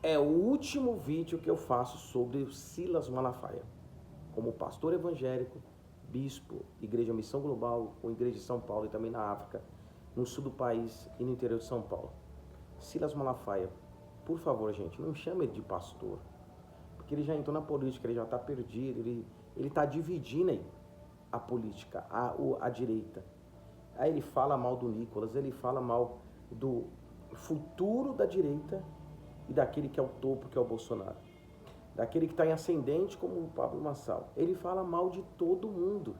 É o último vídeo que eu faço sobre o Silas Malafaia, como pastor evangélico, bispo, Igreja Missão Global, ou Igreja de São Paulo e também na África, no sul do país e no interior de São Paulo. Silas Malafaia, por favor, gente, não chame ele de pastor, porque ele já entrou na política, ele já está perdido, ele está dividindo aí a política, a direita. Aí ele fala mal do Nicolas, ele fala mal do futuro da direita e daquele que é o topo, que é o Bolsonaro. Daquele que está em ascendente, como o Pablo Marçal. Ele fala mal de todo mundo.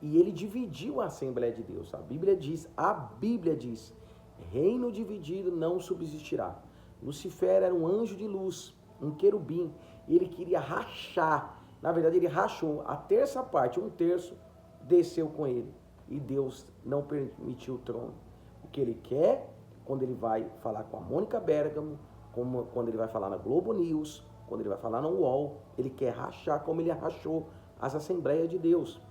E ele dividiu a Assembleia de Deus. A Bíblia diz, reino dividido não subsistirá. Lucifer era um anjo de luz, um querubim. E ele queria rachar. Na verdade, ele rachou a terça parte, um terço, desceu com ele. E Deus não permitiu o trono. O que ele quer, quando ele vai falar com a Mônica Bergamo, quando ele vai falar na Globo News, quando ele vai falar no UOL, ele quer rachar como ele rachou as Assembleias de Deus.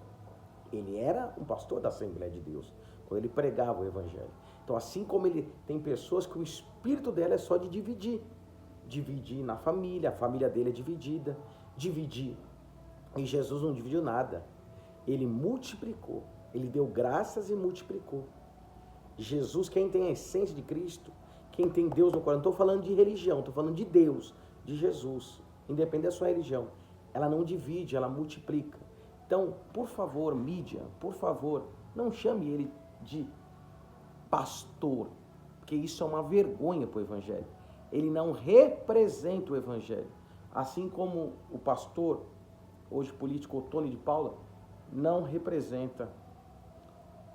Ele era um pastor da Assembleia de Deus, quando ele pregava o Evangelho. Então, assim como ele tem pessoas que o espírito dela é só de dividir. Dividir na família, a família dele é dividida. Dividir. E Jesus não dividiu nada. Ele multiplicou. Ele deu graças e multiplicou. Jesus, quem tem a essência de Cristo, quem tem Deus no coração, não estou falando de religião, estou falando de Deus, de Jesus, independente da sua religião. Ela não divide, ela multiplica. Então, por favor, mídia, por favor, não chame ele de pastor, porque isso é uma vergonha para o Evangelho. Ele não representa o Evangelho. Assim como o pastor, hoje político, Otônio de Paula, não representa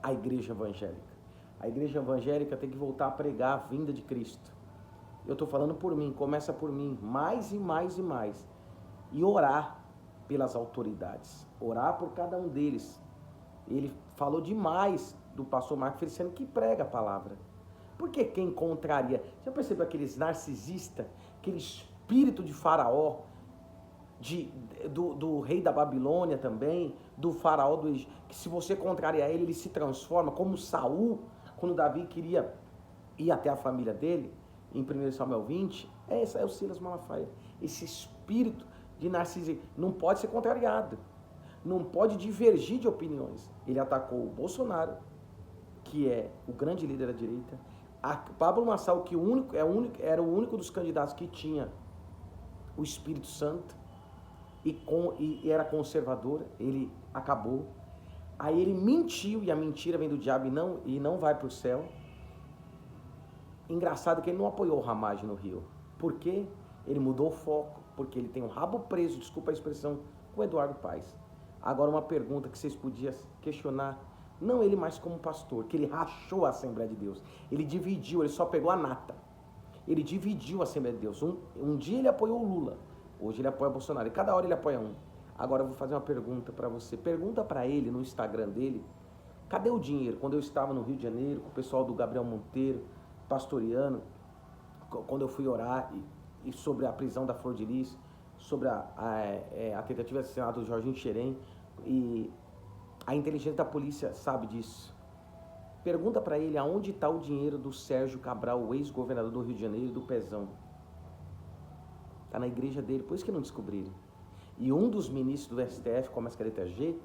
a igreja evangélica. A igreja evangélica tem que voltar a pregar a vinda de Cristo. Eu estou falando por mim, começa por mim, mais e mais e mais. E orar pelas autoridades, orar por cada um deles. Ele falou demais do pastor Marco Feliciano, que prega a palavra. Porque quem contraria? Você percebeu aqueles narcisistas, aquele espírito de faraó, do rei da Babilônia também, do faraó do Egito, que se você contrariar ele, ele se transforma, como Saul, quando Davi queria ir até a família dele, em 1 Samuel 20, esse é o Silas Malafaia. Esse espírito de narcisismo não pode ser contrariado, não pode divergir de opiniões. Ele atacou o Bolsonaro, que é o grande líder da direita, Pablo Marçal, que era o único dos candidatos que tinha o Espírito Santo e era conservador, ele acabou. Aí ele mentiu, e a mentira vem do diabo e não vai para o céu. Engraçado que ele não apoiou o Ramagem no Rio. Por quê? Ele mudou o foco, porque ele tem um rabo preso, desculpa a expressão, com o Eduardo Paes. Agora uma pergunta que vocês podiam questionar, não ele mais como pastor, que ele rachou a Assembleia de Deus. Ele dividiu, ele só pegou a nata. Ele dividiu a Assembleia de Deus. Um dia ele apoiou o Lula, hoje ele apoia o Bolsonaro, e cada hora ele apoia um. Agora eu vou fazer uma pergunta para você. Pergunta para ele no Instagram dele, cadê o dinheiro? Quando eu estava no Rio de Janeiro, com o pessoal do Gabriel Monteiro, pastoriano, quando eu fui orar e sobre a prisão da Flor de Lis, sobre a tentativa de assassinato do Jorginho Xerém, e a inteligência da polícia sabe disso. Pergunta para ele aonde está o dinheiro do Sérgio Cabral, o ex-governador do Rio de Janeiro, do Pezão. Está na igreja dele, por isso que não descobriram. E um dos ministros do STF, como a Escareta G,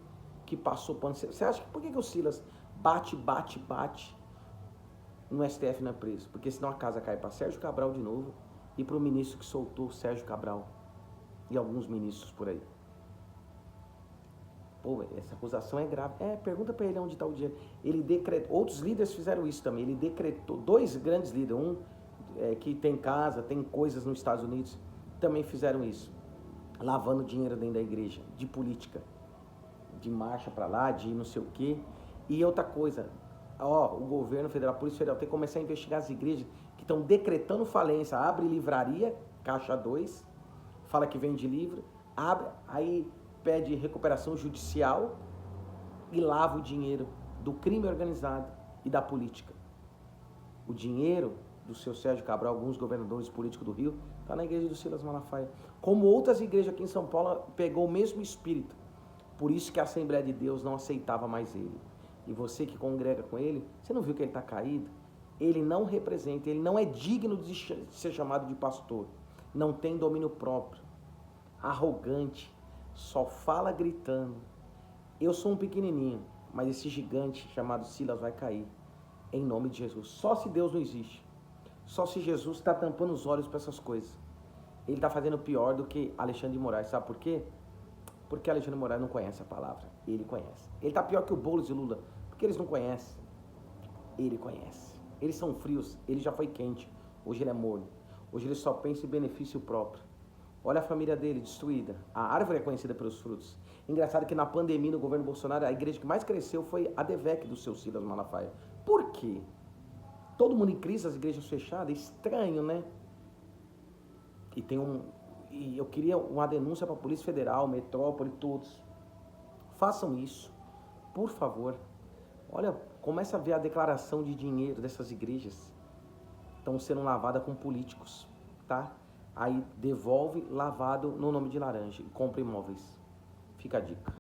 que passou pano. Você acha que por que o Silas bate no STF não é preso? Porque senão a casa cai para Sérgio Cabral de novo e para o ministro que soltou Sérgio Cabral e alguns ministros por aí. Pô, essa acusação é grave. Pergunta para ele onde está o dinheiro. Ele decretou, outros líderes fizeram isso também. Ele decretou, dois grandes líderes, que tem casa, tem coisas nos Estados Unidos, também fizeram isso. Lavando dinheiro dentro da igreja, de política, de marcha para lá, de não sei o quê. E outra coisa, o governo federal, a Polícia Federal tem que começar a investigar as igrejas que estão decretando falência. Abre livraria, caixa 2, fala que vende livro, abre, aí pede recuperação judicial e lava o dinheiro do crime organizado e da política. O dinheiro do seu Sérgio Cabral, alguns governadores políticos do Rio, está na igreja do Silas Malafaia. Como outras igrejas aqui em São Paulo pegou o mesmo espírito. Por isso que a Assembleia de Deus não aceitava mais ele. E você que congrega com ele, você não viu que ele está caído? Ele não representa, ele não é digno de ser chamado de pastor. não tem domínio próprio, arrogante, só fala gritando. Eu sou um pequenininho, mas esse gigante chamado Silas vai cair, em nome de Jesus. Só se Deus não existe, só se Jesus está tampando os olhos para essas coisas. Ele está fazendo pior do que Alexandre de Moraes, sabe por quê? Porque Alexandre de Moraes não conhece a palavra, ele conhece. Ele está pior que o Boulos e Lula, porque eles não conhecem, ele conhece. Eles são frios, ele já foi quente, hoje ele é morno. Hoje ele só pensa em benefício próprio. Olha a família dele destruída. A árvore é conhecida pelos frutos. Engraçado que na pandemia, no governo Bolsonaro, a igreja que mais cresceu foi a DEVEC do seu Silas Malafaia. Por quê? Todo mundo em crise, as igrejas fechadas, estranho, né? E eu queria uma denúncia para a Polícia Federal, Metrópole, todos. Façam isso, por favor. Olha, começa a ver a declaração de dinheiro dessas igrejas. Estão sendo lavadas com políticos, tá? Aí devolve lavado no nome de laranja e compra imóveis. Fica a dica.